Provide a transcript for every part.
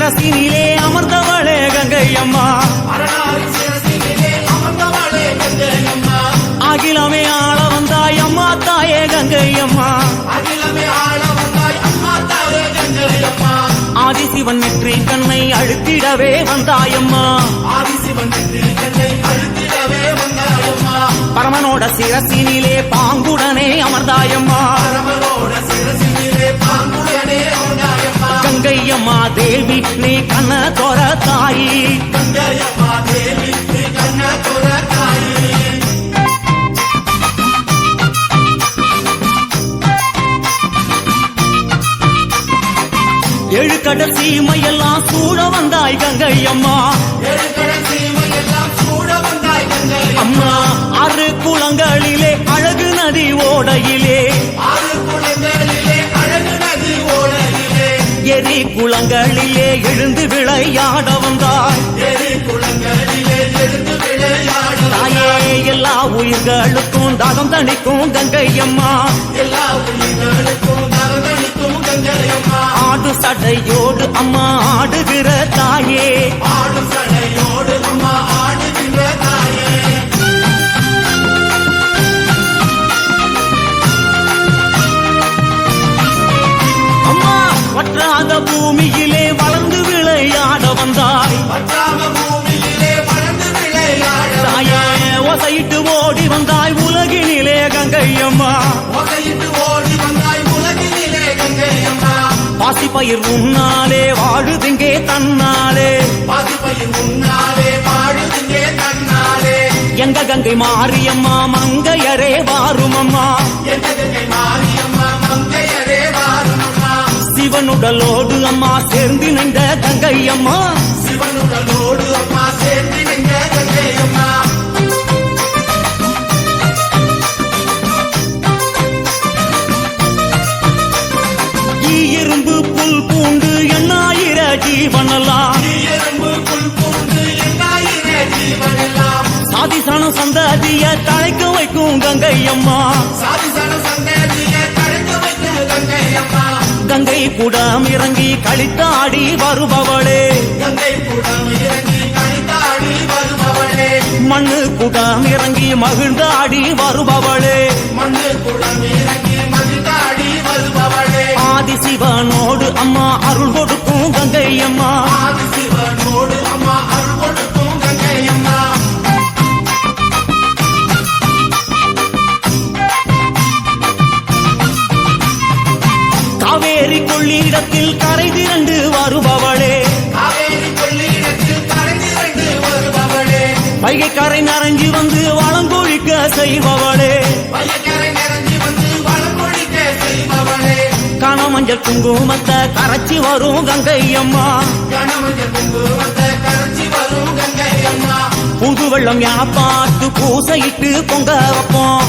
சிரசினிலே அமர்ந்தவளே கங்கை அம்மா அகிலமே ஆள வந்தாய் அம்மா தாயே கங்கை அம்மா ஆதிசிவன் நெற்றி கண்ணை அழுத்திடவே வந்தாயம்மா பரமனோட சிரசினிலே பாங்குடனே அமர்ந்தாயம்மா கங்கையம்மா தேவி நீ கண்ண தோர தாயி ஏழு கடல் சீமையெல்லாம் சூழ வந்தாய் கங்கை அம்மா அம்மா ஆறு குளங்களிலே அழகு நதி ஓடையிலே எரி குளங்களிலே எழுந்து விளையாட வந்தாய் தாயே எல்லா உயிர்களுக்கும் தாகம் தணிக்கும் கங்கை அம்மா ஆடு சடையோடு அம்மா ஆடுகிற தாயே அம்மா வற்றாத பூமியிலே வளர்ந்து விளையாட வந்தாய் தாயே ஒசையிட்டு ஓடி வந்தாய் உலகினிலே கங்கை அம்மா பாசிப்பயிர் உன்னாலே வாழுதுங்கே தன்னாலே எங்க கங்கை மாரியம்மா மங்கையரே வாருமம்மா சிவனுடலோடு அம்மா சேர்ந்து நின்ற கங்கை அம்மா இரும்பு புல் பூண்டு எண்ணாயிர ஜீவனலாம் சாதிசன சந்ததிய தழைக்க வைக்கும் கங்கை அம்மா கங்கை குடம் இறங்கி களித்தாடி வருபவளே மண்ணு குடம் இறங்கி மகிழ்ந்தாடி வருபவளே ஆதிசிவனோடு அம்மா அருள் கொடுக்கும் கங்கை அம்மா காவேரி கொள்ளிடத்தில் கரை திரண்டு வருபவளே வைகை கரை நரஞ்சி வந்து வளங்கொழிக்க செய்பவளே கணமஞ்சள் குங்குமத்தை கரைச்சி வரும் கங்கை அம்மா புது வெள்ளம் என பார்த்து பூசையிட்டு பொங்க வைப்போம்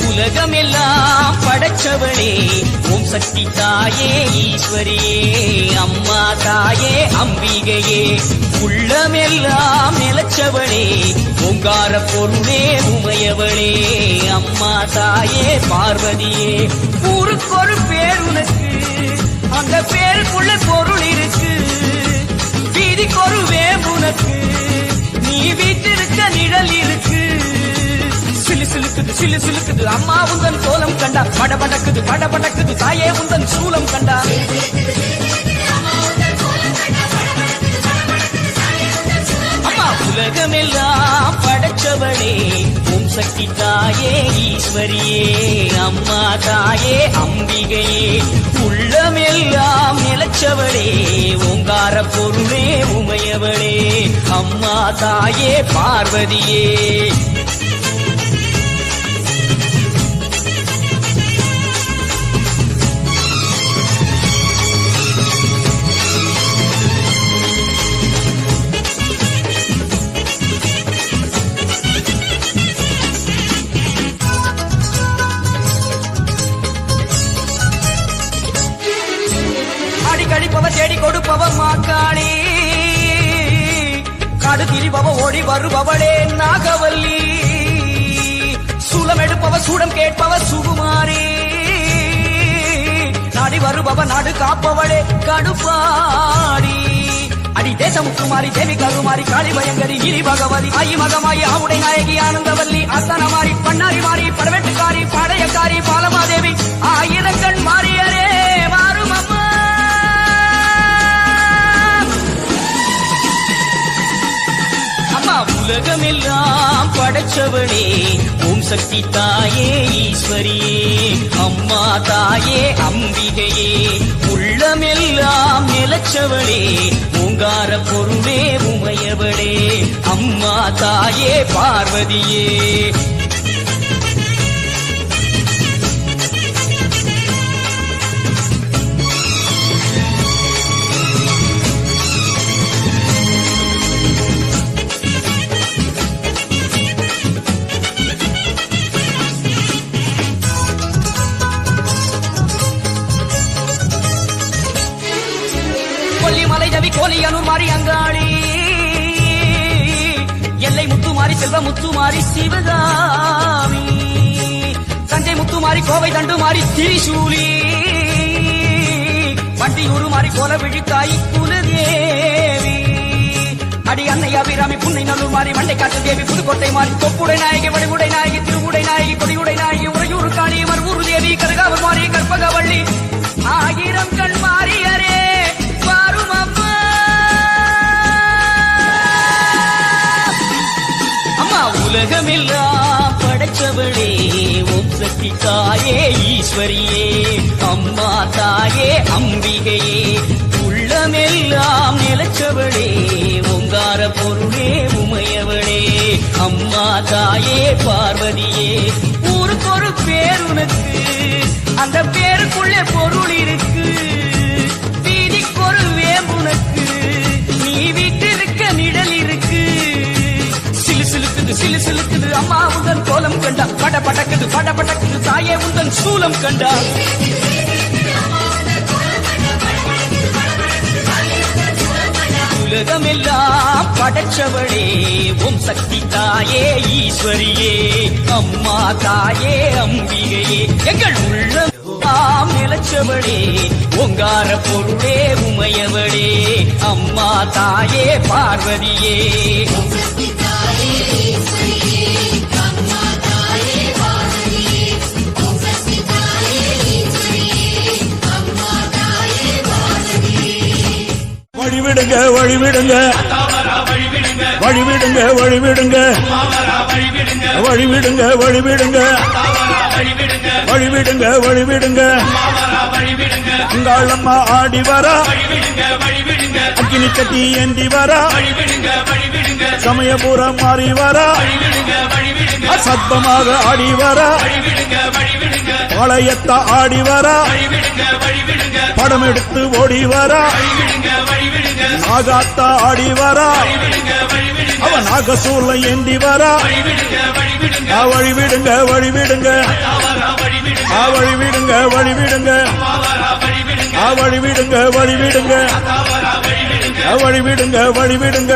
உலகமெல்லாம் படைச்சவளே ஓம் சக்தி தாயே ஈஸ்வரியே அம்மா தாயே அம்பிகையே உள்ளமெல்லாம் நிலச்சவளே ஓங்கார பொருளே உமையவளே அம்மா தாயே பார்வதியே ஊருக்கொரு பேர் உனக்கு அந்த பேருக்குள்ள பொருள் இருக்கு வீதிக்கொரு வேம்புனக்கு நீ வீட்டிருக்க நிழல் இருக்கு சிலு சிலுக்குது அம்மா உந்தன் கோலம் கண்டா படபடக்குது தாயே உந்தன் சூலம் கண்டா அம்மா உலகமெல்லாம் படைச்சவளே ஓம் சக்தி தாயே ஈஸ்வரியே அம்மா தாயே அம்பிகையே உள்ளமெல்லாம் நிலச்சவளே ஓங்கார பொருளே உமையவளே அம்மா தாயே பார்வதியே கடிப்பவ தேடி கொடுப்பவ மாக்காளி காடு திரிபவ ஓடி வருபவளே நாகவல்லி சூலம் எடுப்பவ சூடம் கேட்பவ சுகுமாரி நாடி வருபவ நாடு காப்பவளே கடுப்பாடி அடி தேசமுக்குமாரி தேவி கருமாரி காளி பயங்கரி கிரி பகவதி ஆயி மகமாயி ஆவுடை நாயகி ஆனந்தவல்லி அஸ்தானமாரி பண்ணாரி மாறி படவெட்டுக்காரி பாளையக்காரி பாலமாதேவி ஆயிரங்கண் மாறியரே மாறும் அம்மா உலகமெல்லாம் படைச்சவளே ஓம் சக்தி தாயே ஈஸ்வரியே அம்மா தாயே அம்பிகையே உள்ளமெல்லாம் நிலச்சவளே ஓங்கார பொருளே உமையவளே அம்மா தாயே பார்வதியே கொல்லிமலை ஜவி கோலியனூர் மாறி அங்காளி எல்லை முத்துமாரி செல்வ முத்துமாரி சிவகாமி தஞ்சை முத்துமாரி கோவை தண்டுமாரி திரிசூலி வண்டியூரு மாறி கோல விழித்தாய் குலதேவி அடி அன்னை அபிராமி புன்னை நல்லூர் மாறி மண்டை காட்டு தேவி புதுக்கோட்டை மாறி தொப்புடை நாயகி வடிவுடை நாயகி திருவுடை நாயகி கொடியுடை நாயகி உறையூர் காளி மறுவூர் தேவி கருகாவூர் மாறி கற்பகவள்ளி ஆயிரம் கண் மாறியரே பாரும் அம்மா அம்மா உலகமெல்லாம் படைச்சவளே ஓம் சக்தி தாயே ஈஸ்வரியே அம்மா தாயே அம்பிகையே உள்ளமெல்லாம் நிலச்சவளே ஓங்கார பொருளே உமையவளே அம்மா தாயே பார்வதியே ஊருக்கு ஒரு பேர் உனக்கு அந்த பேருக்குள்ளே பொருள் இருக்கு வீதிக்கொரு வேம்புனக்கு நீ வீட்டிருக்க நிழல் இருக்கு சிலு சிலுக்குது அம்மா உந்தன் கோலம் கண்டா படபடக்குது தாயே உந்தன் சூலம் கண்டா உலகமெல்லாம் படைச்சவளே ஓம் சக்தி தாயே ஈஸ்வரியே அம்மா தாயே அம்பிகையே எங்கள் உள்ளம் நிலச்சவளே ஓங்கார பொருளே உமையவளே அம்மா தாயே பார்வதியே வழிவிடுங்க வழிவிடுங்க வழிவிடுங்க வழிவிடுங்க வழிவிடுங்க வழிவிடுங்க வழிவிடுங்க வழிவிடுங்க அங்காளம்மா ஆடி வரா அக்கினி கட்டி ஏந்தி வரா சமயபுரம் மாறி வரா சத்தமாக ஆடி வரா பாளையத்தா ஆடி வரா படம் எடுத்து ஓடி வரா நாகாத்தா ஆடி வரா அவன் நாகசூல ஏந்தி வரா வழிவிடுங்க வழிவிடுங்க வழிவிடுங்க வழிவிடுங்க வழிவிடுங்க வழிவிடுங்க வழிவிடுங்க வழிவிடுங்க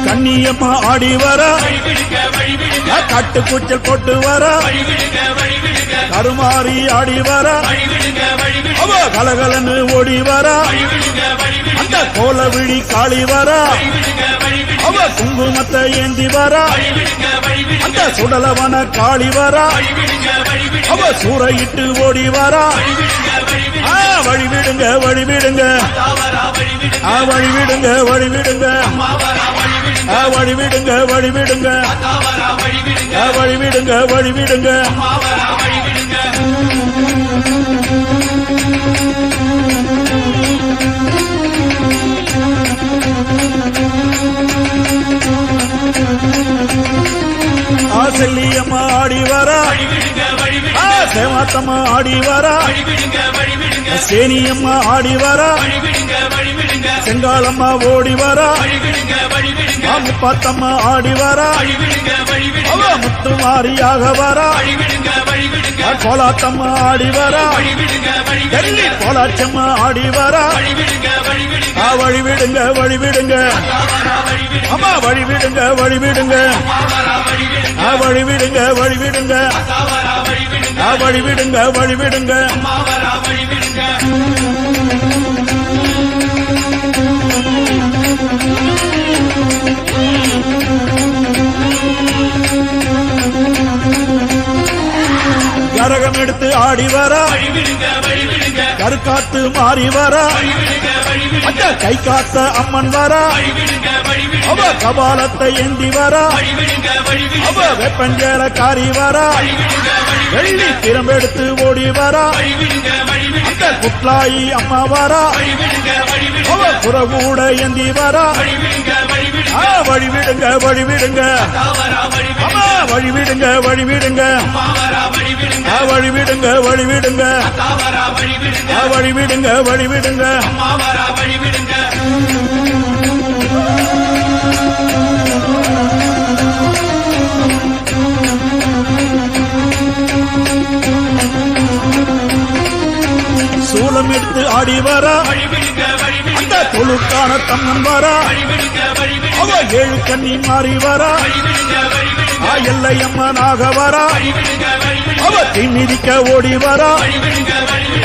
கண்ணியம்மா ஆடி வரா கட்டுக்குச்சல் போட்டு வர கருமாறி ஆடி வர அவ கலகலன்னு ஓடி வர அந்த கோல விழி காளி வர அவ குங்குமத்தை ஏந்தி வர அந்த சுடலவன காளி வர அவ சூறையிட்டு ஓடி வர வழிவிடுங்க வழிவிடுங்க வழிவிடுங்க வழிவிடுங்க வழிவிடுங்க வழிவிடுங்க வழிவிடுங்க வழிவிடுங்க செல்லியம்மா ஆடி வர சேவாத்தம்மா ஆடி வர சேனியம்மா ஆடி வர செங்காலம்மா ஓடி வர முப்பாத்தம்மா ஆடி வர அவ முத்துமாரியாக வர கோலாத்தம்மா ஆடி வர டெல்லி கோலாச்சம்மா ஆடி வர வழிவிடுங்க வழிவிடுங்க அம்மா வழிவிடுங்க வழிவிடுங்க வழிவிடுங்க வழிவிடுங்க வழிவிடுங்க வழிவிடுங்க கரகம் எடுத்து ஆடி வர கருக்காத்து மாறி வர கை காத்த அம்மன் வர அவ கபாலத்தை ஏந்தி வர அவ வெப்பஞ்சேர காரி வர வெள்ளி திறம்பெடுத்து ஓடி வர அந்த குட்லாயி அம்மா வர அவ புறகூட ஏந்தி வர வழிவிடுங்க வழிவிடுங்க அம்மா வழிவிடுங்க வழிவிடுங்க வழிவிடுங்க வழிவிடுங்க வழிவிடுங்க வழிவிடுங்க சூலம் எடுத்து ஆடி வர அந்த தொழுக்கான தம்மன் வர அவ ஏழு கண்ணி மாறி வர எல்லையம்மனாக வர அவ தீமிதிக்க ஓடி வர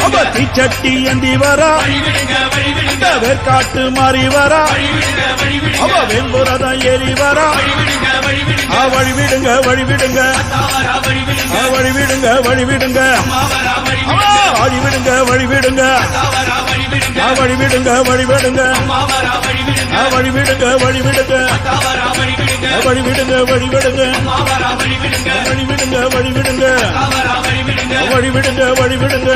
அவ தீச்சட்டி ஏந்தி வர வேர்காட்டு மாறி வர அவ வெம்புரதம் ஏறி வர வழிவிடுங்க வழிவிடுங்க வழிவிடுங்க வழிவிடுங்க வழிவிடுங்க வழிவிடுங்க வழிவிடுங்க வழிவிடுங்க வழிவிடுங்க வழிவிடுங்க வழிவிடுங்க வழிவிடுங்க வழிவிடுங்க வழிவிடுங்க வழிவிடுங்க வழிவிடுங்க